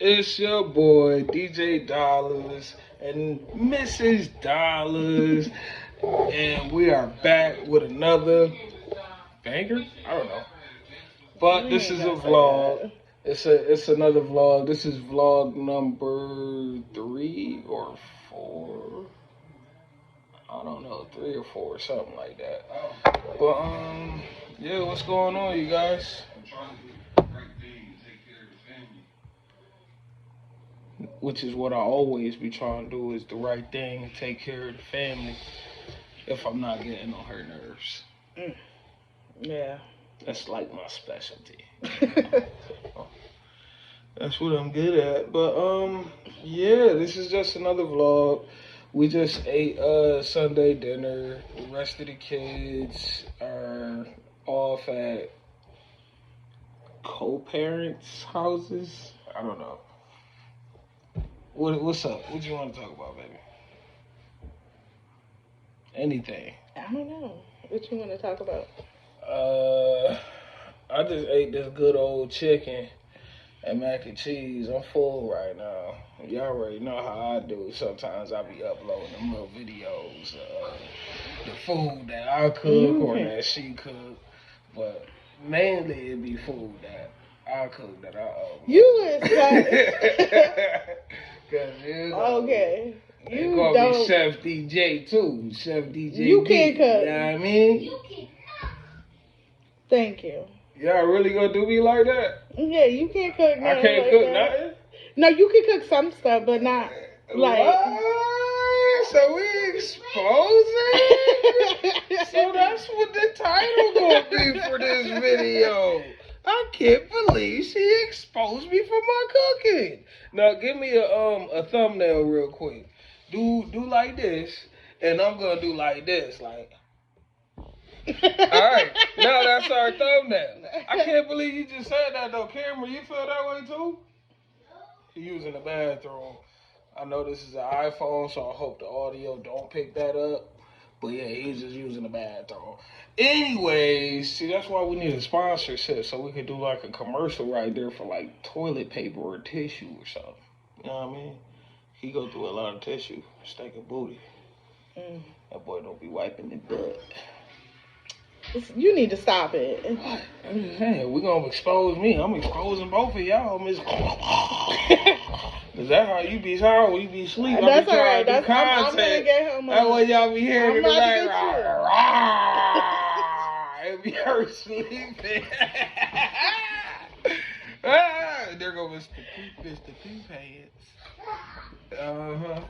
It's your boy DJ Dollars and Mrs. Dollars, and we are back with another banger. I don't know, but this is a vlog. It's another vlog. This is vlog number 3 or 4. I don't know, 3 or 4, something like that. But yeah, what's going on, you guys? Which is what I always be trying to do, is the right thing and take care of the family if I'm not getting on her nerves. Yeah. That's like my specialty. That's what I'm good at. But yeah, this is just another vlog. We just ate Sunday dinner. The rest of the kids are off at co-parents' houses. I don't know. What's up? What you want to talk about, baby? Anything. I don't know. What you want to talk about? I just ate this good old chicken and mac and cheese. I'm full right now. Y'all already know how I do. Sometimes I be uploading them little videos of the food that I cook or that she cook. But mainly it be food that I cook that I own. You is like... Cause you know, okay. You call me Chef DJ too. Chef DJ. You can't cook. You know what I mean? Thank you. Y'all really gonna do me like that? Yeah, you can't cook nothing. I can't like cook that. nothing? No, you can cook some stuff, but not like... What? So we exposing? So that's what the title gonna be for this video. I can't believe she exposed me for my cooking. Now give me a thumbnail real quick. Do like this, and I'm gonna do like this, like. Alright, now that's our thumbnail. I can't believe you just said that though. Cameron, you feel that way too? He's using the bathroom. I know this is an iPhone, so I hope the audio don't pick that up. But yeah, he's just using the bathroom. Anyways, see, that's why we need a sponsorship, so we could do like a commercial right there for like toilet paper or tissue or something. You know what I mean? He go through a lot of tissue, stinking booty. That boy don't be wiping the butt. You need to stop it. What? I'm just saying, we gonna expose me. I'm exposing both of y'all, Miss. Is that how you be hard when you be asleep? That's all right. I'm gonna get him. That's what y'all be hearing in the back. It be her sleeping. There goes Mr. Pee Pants.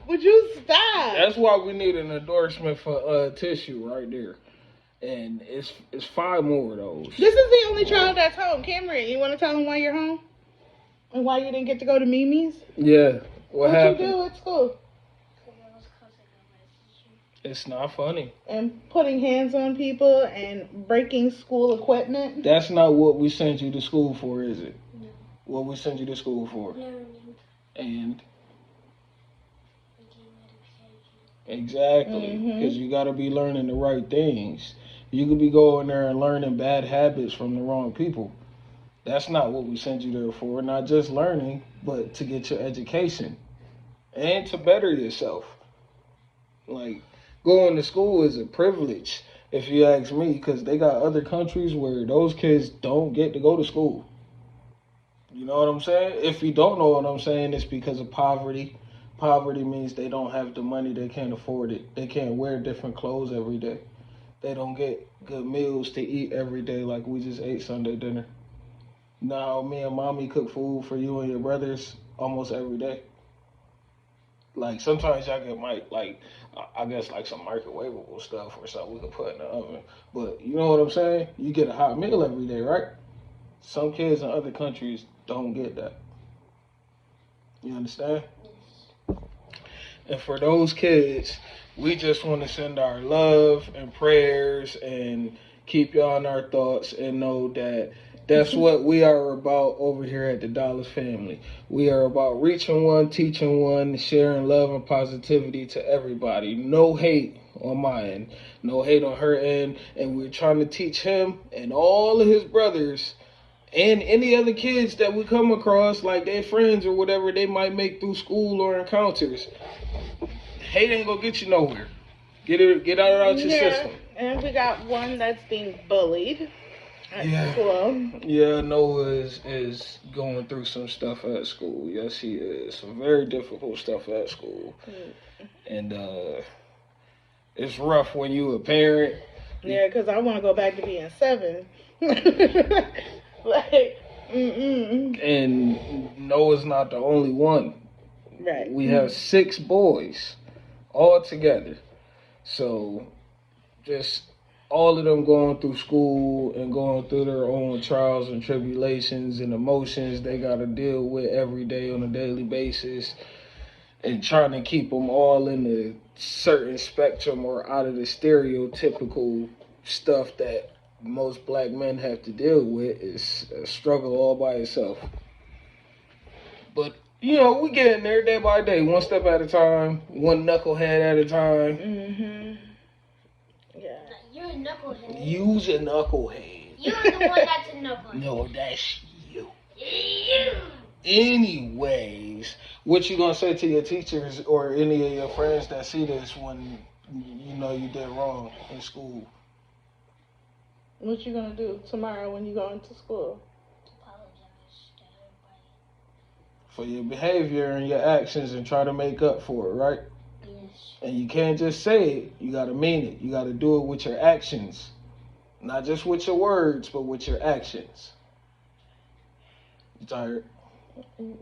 Would you stop? That's why we need an endorsement for tissue right there. And it's 5 more of those. This is the only child that's home. Cameron, you want to tell him why you're home? And why you didn't get to go to Mimi's? Yeah. What happened? What'd you do at school? It's not funny. And putting hands on people and breaking school equipment? That's not what we sent you to school for, is it? No. What we sent you to school for? Learning. And? Exactly. Because you got to be learning the right things. You could be going there and learning bad habits from the wrong people. That's not what we sent you there for. Not just learning, but to get your education and to better yourself. Like, going to school is a privilege, if you ask me, because they got other countries where those kids don't get to go to school. You know what I'm saying? If you don't know what I'm saying, it's because of poverty. Poverty means they don't have the money, they can't afford it. They can't wear different clothes every day. They don't get good meals to eat every day like we just ate Sunday dinner. Now, me and mommy cook food for you and your brothers almost every day. Like, sometimes y'all get, I guess, like some microwavable stuff or something we can put in the oven. But you know what I'm saying? You get a hot meal every day, right? Some kids in other countries don't get that. You understand? And for those kids, we just want to send our love and prayers and keep y'all in our thoughts and know that that's what we are about over here at the Dollars family. We are about reaching one, teaching one, sharing love and positivity to everybody. No hate on my end, no hate on her end. And we're trying to teach him and all of his brothers And any other kids that we come across, like their friends or whatever they might make through school or encounters. Hate ain't gonna get you nowhere. Get out your system. And we got one that's being bullied at Yeah. school. Yeah, Noah is going through some stuff at school. Yes, he is. Some very difficult stuff at school. And it's rough when you a parent. Yeah, because I want to go back to being 7. And Noah's not the only one. Right. We have 6 boys all together. So just all of them going through school and going through their own trials and tribulations and emotions they got to deal with every day on a daily basis, and trying to keep them all in a certain spectrum or out of the stereotypical stuff that most black men have to deal with is a struggle all by itself. But you know, we getting there day by day, one step at a time, one knucklehead at a time. Mm-hmm. Yeah. You're a knucklehead. You's a knucklehead. You're the one that's a knucklehead. No, that's you. You. Anyways, what you gonna say to your teachers or any of your friends that see this when you know you did wrong in school? What you gonna do tomorrow when you go into school? Apologize to everybody. For your behavior and your actions and try to make up for it, right? Yes. And you can't just say it, you gotta mean it. You gotta do it with your actions. Not just with your words, but with your actions. You tired?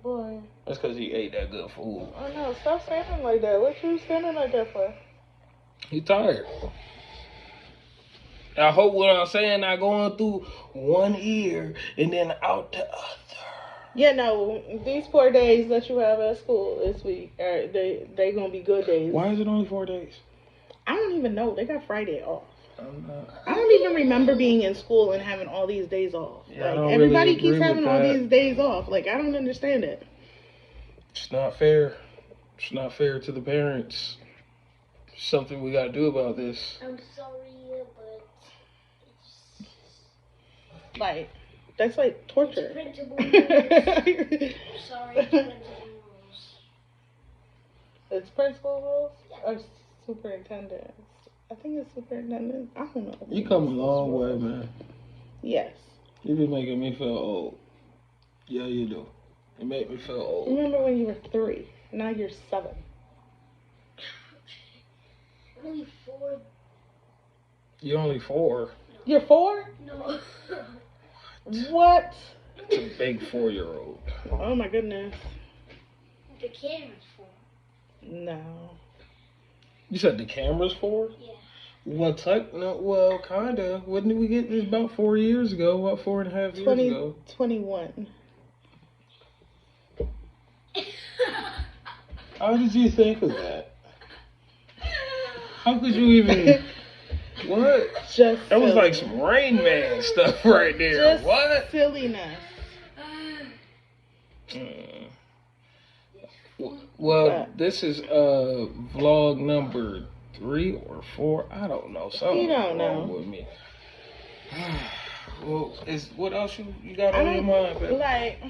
Boy. That's because he ate that good food. Oh no, stop standing like that. What you standing like that for? He tired. I hope what I'm saying not going through one ear and then out the other. Yeah, no, these 4 days that you have at school this week, they gonna be good days. Why is it only 4 days? I don't even know. They got Friday off. I don't even remember being in school and having all these days off. Yeah, Like everybody keeps having all these days off. Like I don't understand it. It's not fair. It's not fair to the parents. Something we gotta do about this. I'm sorry, but it's Like that's like torture. principal rules. Sorry, principal rules. It's principal rules or superintendent. I think it's superintendent. I don't know. You come a long way, man. Yes. You be making me feel old. Yeah, you do. You make me feel old. Remember when you were 3? Now you're 7. Only 4. You're only 4. You're 4? No. What? It's a big 4-year-old. Oh my goodness. The camera's 4. No. You said the camera's 4? Yeah. What type? No, well, kinda. When did we get this? About 4 years ago. About 4.5 years ago. 21. How did you think of that? How could you even? What? Just That was silly. like some Rain Man stuff right there. Just What? silliness. Mm. Well, this is vlog number 3 or 4. I don't know. Something You don't wrong know. with me. Well, what else you got on your mind, baby? Like,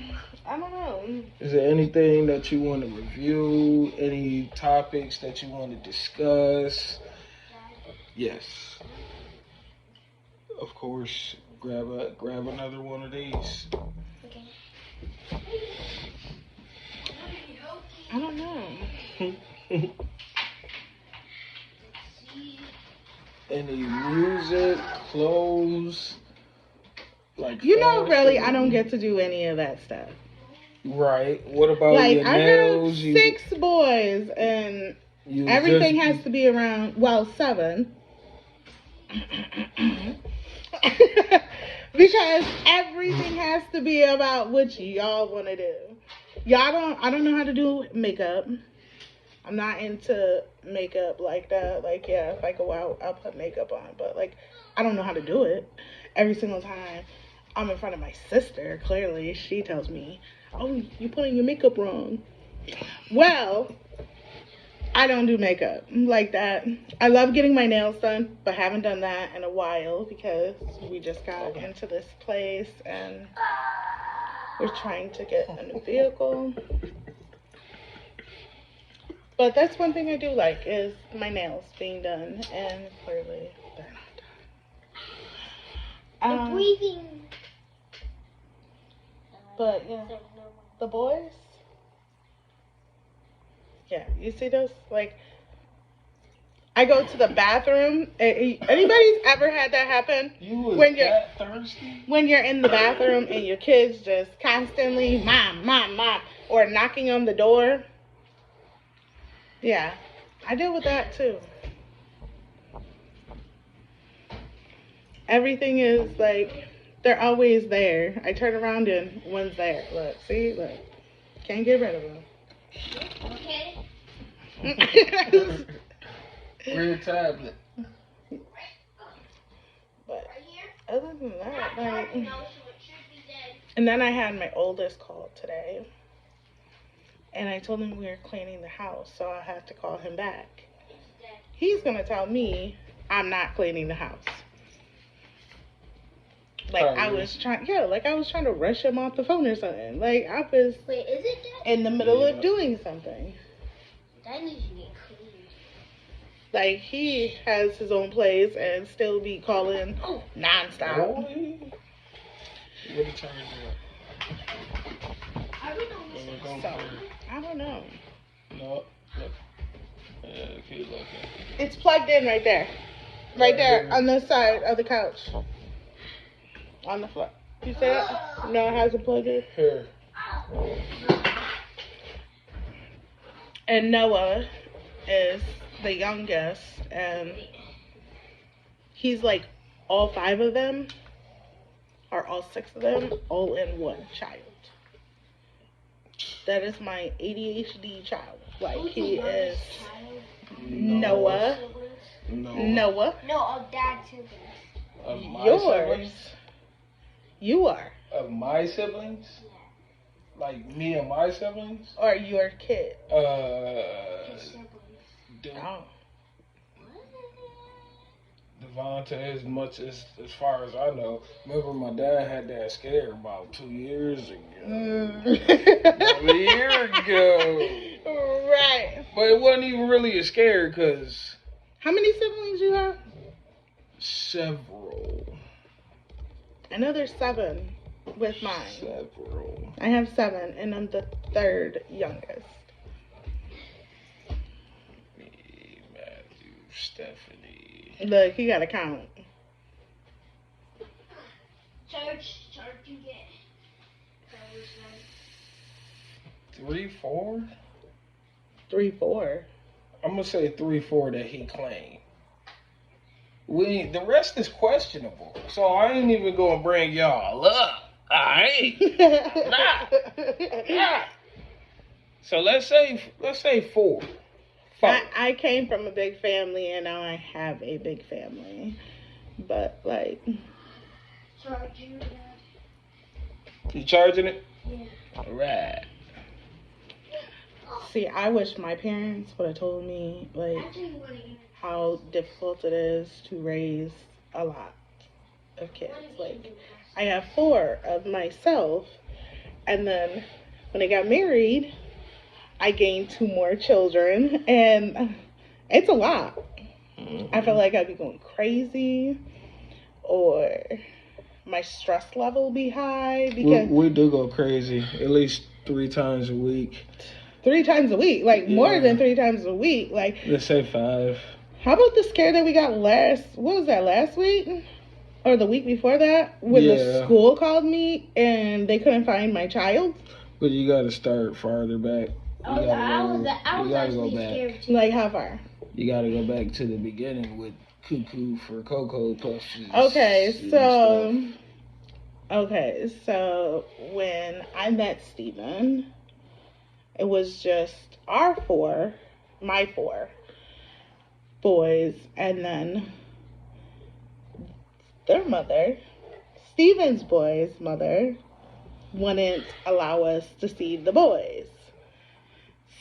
I don't know. Is there anything that you want to review? Any topics that you want to discuss? Yes. Of course. Grab another one of these. Okay. I don't know. Any music, clothes, like You know, really, I fashion? don't get to do any of that stuff. Right. What about Like, your I nails? have 6 boys, and You everything just- has to be around, well, 7. Because everything has to be about what y'all want to do. I don't know how to do makeup. I'm not into makeup like that. Like, yeah, if I go out, I'll put makeup on. But, like, I don't know how to do it. Every single time I'm in front of my sister, clearly, she tells me, oh, you're putting your makeup wrong. Well, I don't do makeup like that. I love getting my nails done, but haven't done that in a while because we just got into this place and we're trying to get a new vehicle. But that's one thing I do like is my nails being done, and clearly they're not The done. breathing. But yeah, the boys. Yeah, you see those? Like, I go to the bathroom. Anybody's ever had that happen? You was When you're- that thirsty? When you're in the bathroom and your kids just constantly, mom, mom, mom, or knocking on the door. Yeah, I deal with that too. Everything is like, they're always there. I turn around and one's there. Look, see, look. Can't get rid of them. Okay. Where your tablet? But Right here. other than that, like, No, so it should be dead. and then I had my oldest call today. And I told him we were cleaning the house, so I had to call him back. It's dead. He's gonna tell me I'm not cleaning the house. Like I was trying to rush him off the phone or something. Like I was Wait, is it dead? in the middle Yeah. of doing something. That needs to get cleaned. Like he has his own place and still be calling nonstop. Really? What the charger I don't know. at? So I don't know. No. Look. Yeah, keep looking. It's plugged in right there. Right there on the side of the couch. On the floor. You see it? No, it hasn't plugged in. Here. And Noah is the youngest, and he's like all 5 of them, or all 6 of them, all in one child. That is my ADHD child. Like he is Noah. No. Noah. No, of dad's siblings. Of my Yours. siblings? You are. Of my siblings? Like me and my siblings? Or your kid. His siblings. De- Oh. Devonta, as much as far as I know. Remember my dad had that scare about 2 years ago. About a year ago. Right. But it wasn't even really a scare because How many siblings you have? several. I know there's 7 with mine. Several. I have 7, and I'm the 3rd youngest. Me, Matthew, Stephanie. Look, you gotta count. Charge you get. 3, 4? 3, 4. I'm gonna say 3, 4 that he claimed. The rest is questionable. So I ain't even gonna bring y'all up. Alright. So let's say 4. 5. I came from a big family, and now I have a big family. But, like, Charge you get. You charging it? Yeah. Alright. see, I wish my parents would have told me, like, Actually, you want to get how difficult it is to raise a lot of kids. Like, I have 4 of myself, and then when I got married, I gained 2 more children, and it's a lot. I feel like I'd be going crazy, or my stress level be high because We do go crazy at least 3 times a week. 3 times a week, like more Yeah. than 3 times a week. Like, Let's say 5. how about the scare that we got last week? Or the week before that? When the Yeah. school called me and they couldn't find my child? But you gotta start farther back. I was You gotta go actually back. scared too. Like, how far? You gotta go back to the beginning with Cuckoo for Cocoa Puffs. Okay, and so stuff. when I met Steven, it was just our 4, my 4 boys, and then their mother, Steven's boy's mother, wouldn't allow us to see the boys.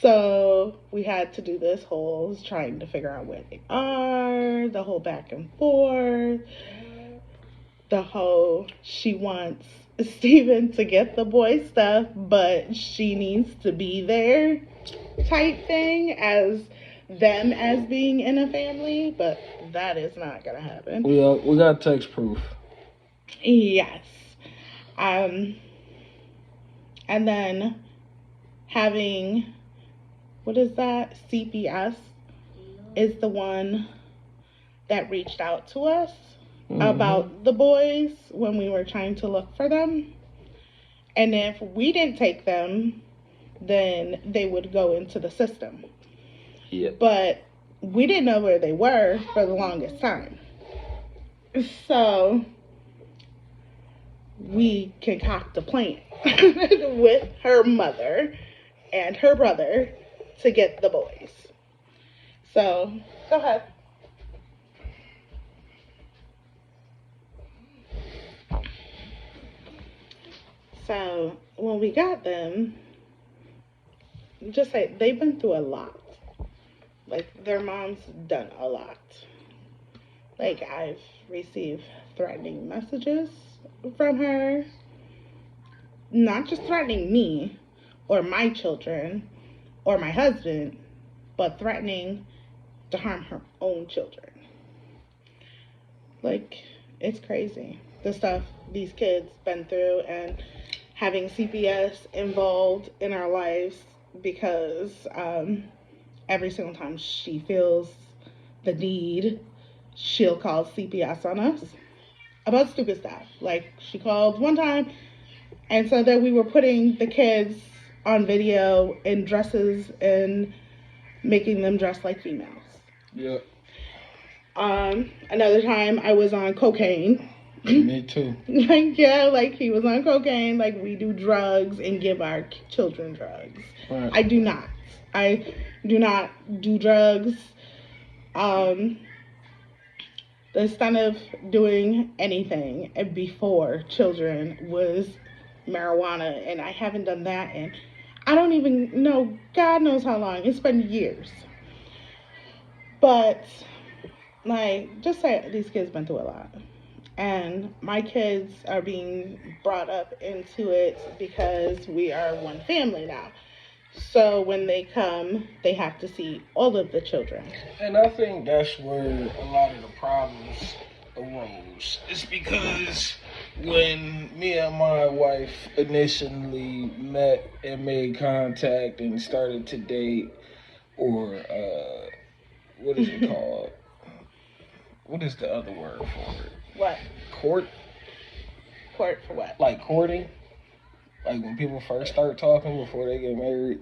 So we had to do this whole trying to figure out where they are, the whole back and forth, the whole she wants Steven to get the boy stuff, but she needs to be there type thing as them as being in a family, but that is not gonna happen. We got text proof. Yes. And then having, what is that? CPS is the one that reached out to us about the boys when we were trying to look for them. And if we didn't take them, then they would go into the system. Yeah. But we didn't know where they were for the longest time. So we concoct a plan with her mother and her brother to get the boys. So, go ahead. So, when we got them, just say they've been through a lot. Like, their mom's done a lot. Like, I've received threatening messages from her. Not just threatening me or my children or my husband, but threatening to harm her own children. Like, it's crazy. The stuff these kids been through, and having CPS involved in our lives because every single time she feels the need, she'll call CPS on us about stupid stuff. Like, she called one time and said that we were putting the kids on video in dresses and making them dress like females. Yeah. Another time I was on cocaine. Me too. Like he was on cocaine. Like, we do drugs and give our children drugs. Right. I do not do drugs. The extent of doing anything before children was marijuana, and I haven't done that, and I don't even know, God knows how long. It's been years. But, like, just say these kids been through a lot. And my kids are being brought up into it because we are one family now. So when they come, they have to see all of the children. And I think that's where a lot of the problems arose. It's because when me and my wife initially met and made contact and started to date, or what is it called? What is the other word for it? What? Court for what? Like courting? Like when people first start talking before they get married?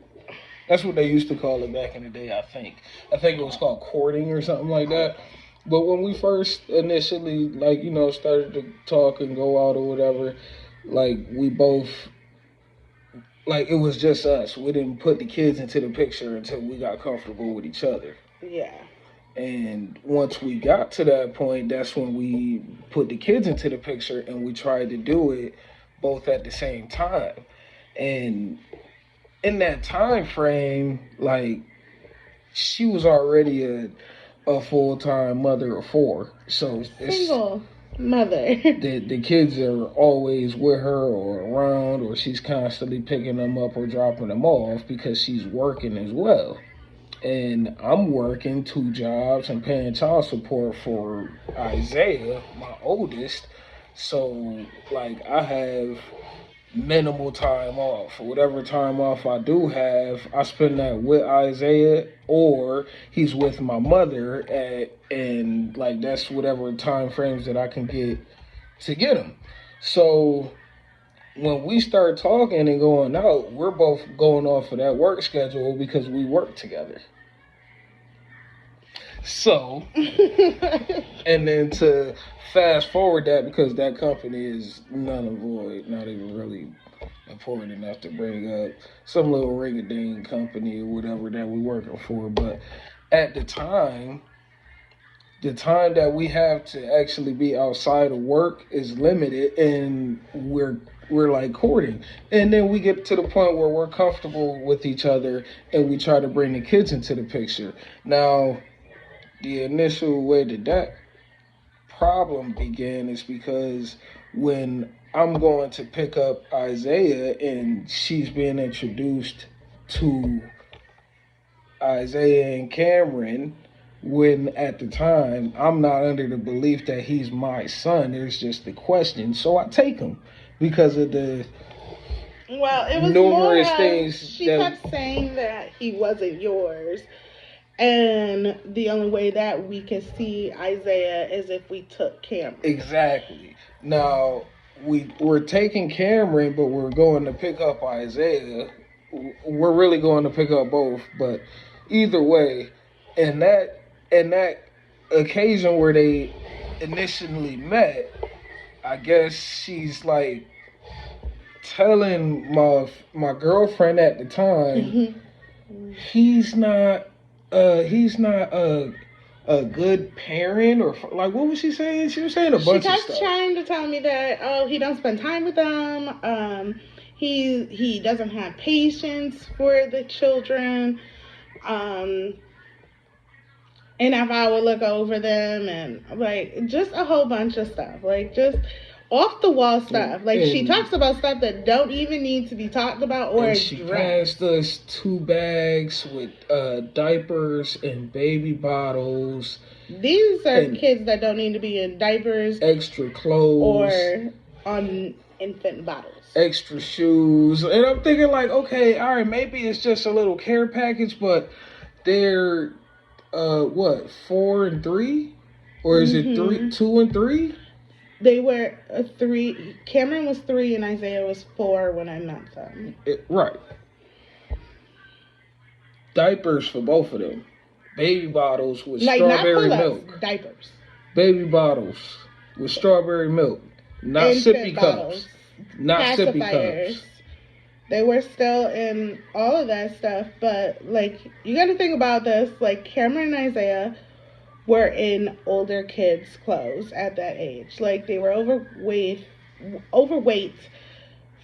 That's what they used to call it back in the day, I think. I think it was called courting or something like that. But when we first initially, like, you know, started to talk and go out or whatever, like, we both, like, it was just us. We didn't put the kids into the picture until we got comfortable with each other. Yeah. And once we got to that point, that's when we put the kids into the picture, and we tried to do it both at the same time. And in that time frame, like, she was already a full-time mother of 4. So it's single mother. the kids are always with her or around, or she's constantly picking them up or dropping them off because she's working as well. And I'm working 2 jobs and paying child support for Isaiah, my oldest. So, like, I have minimal time off. Whatever time off I do have, I spend that with Isaiah, or he's with my mother and like, that's whatever time frames that I can get to get him. So when we start talking and going out, we're both going off of that work schedule because we work together. So, and then to fast forward that, because that company is null and void, not even really important enough to bring up, some little ring-a-ding company or whatever that we're working for. But at the time that we have to actually be outside of work is limited, and we're we're like courting, and then we get to the point where we're comfortable with each other, and we try to bring the kids into the picture. Now, the initial way that problem began is because when I'm going to pick up Isaiah and she's being introduced to Isaiah and Cameron, when at the time I'm not under the belief that he's my son. There's just the question. So I take him because of the Well, it was numerous more things she that kept saying that he wasn't yours. And the only way that we could see Isaiah is if we took Cameron. exactly. Now we're taking Cameron, but we're going to pick up Isaiah. We're really going to pick up both, but either way, and that occasion where they initially met, I guess she's like telling my girlfriend at the time he's not a good parent, or like, what was she saying? She was saying a She bunch of kept stuff. trying to tell me that he don't spend time with them. He doesn't have patience for the children. And if I would look over them and like just a whole bunch of stuff, like just off the wall stuff. Like she And- talks about stuff that don't even need to be talked about or And she addressed. passed us 2 bags with diapers and baby bottles, These are and kids that don't need to be in diapers extra clothes, or on infant bottles. extra shoes. And I'm thinking like, okay, all right, maybe it's just a little care package, but they're what, 4 and 3, or is it 2 and 3? They were 3. Cameron was 3 and Isaiah was 4 when I met them. Right. Diapers for both of them. Baby bottles with Like strawberry not milk. pull-ups, diapers. Baby bottles with strawberry milk. Not Infant sippy bottles. cups. Not sippy Pacifiers. cups. They were still in all of that stuff, but like you got to think about this. Like Cameron and Isaiah were in older kids' clothes at that age. Like they were overweight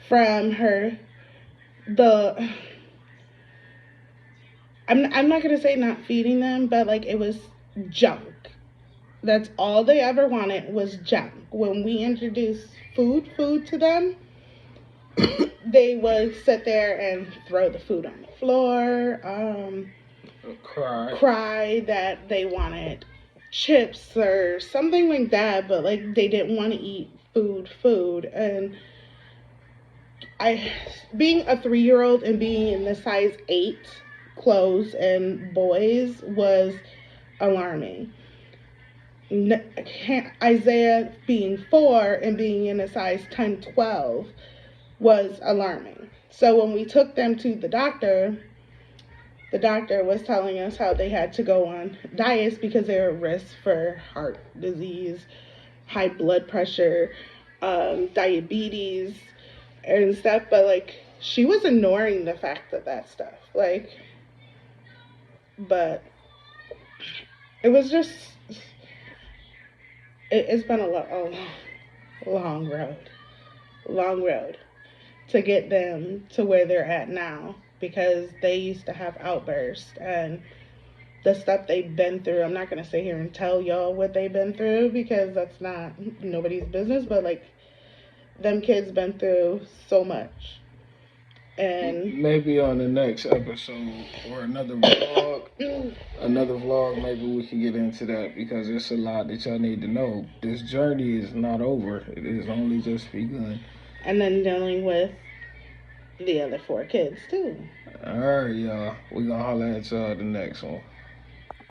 from her. I'm not gonna say not feeding them, but like it was junk. That's all they ever wanted was junk. When we introduced food to them, they would sit there and throw the food on the floor, cry that they wanted chips or something like that, but like they didn't want to eat food. And being a 3-year-old and being in the size 8 clothes and boys was alarming. Isaiah being 4 and being in a size 10, 12 was alarming. So when we took them to the doctor was telling us how they had to go on diets because they were at risk for heart disease, high blood pressure, diabetes, and stuff. But like she was ignoring the fact of that stuff. Like, but it was just. It's been a long road to get them to where they're at now, because they used to have outbursts and the stuff they've been through. I'm not going to sit here and tell y'all what they've been through because that's not nobody's business, but like them kids been through so much. And maybe on the next episode or another vlog, maybe we can get into that, because it's a lot that y'all need to know. This journey is not over. It is only just begun. And then dealing with the other 4 kids too. All right, y'all. We're going to holler at y'all the next one.